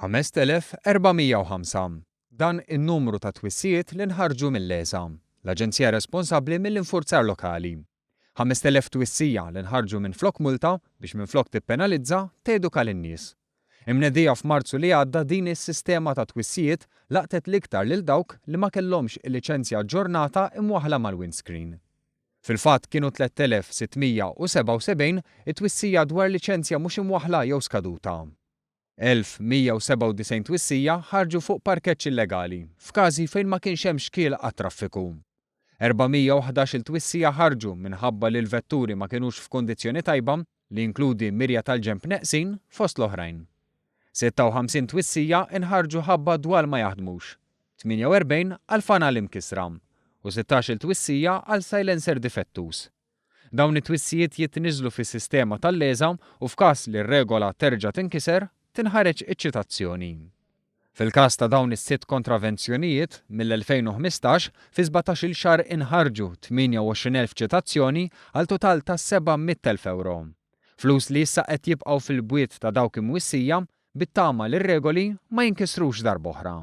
5405. Dan in-numru ta' twissijiet li nħarġu mill-Lesa, l-Aġenzija responsabbli mill-infurzar lokali. 5000 twissija li nħarġu minn flok multa biex minflok tippenalizza teduka lin-nies. Imnedija f'Marzu li għadda din is-sistema ta' twissijiet laqtet l-iktar lil dawk li ma kellhomx il-liċenzja aġġornata imwaħla mal-windscreen. Fil-fatt kienu 3677 it-twissija dwar liċenzja mhux imwaħla jew skaduta. 1197 twissija ħarġu fuq parkeġġ illegali, f'każi fejn ma kienx hemm xkiel għat-traffiku. 411 il-twissija ħarġu minħabba li l-vetturi ma kinux f'kundizzjoni tajba li inkludi mirja tal-ġenb neqsin fost l-oħrajn. 56 twissija inħarġu ħabba dwal ma jaħdmux, 48 għal fanal imkisra u 16 twissija għal silencer difettus. Dawn it-twissijiet jitniżlu fis-sistema tal-Lesa u f'każ li r-regola terġa' tinkiser tinħareġ iċ-ċitazzjoni. Fil-każ ta' dawn is-sitt kontravenzjonijiet mill-2015 fi 17-il xahar inħarġu 28,000 ċitazzjoni għal total ta' 700,000 euro. Flus li issa qed jibqgħu fil-bwiet ta' dawk imwissija bit-tama li r-regoli ma jinkisrux darb'oħra.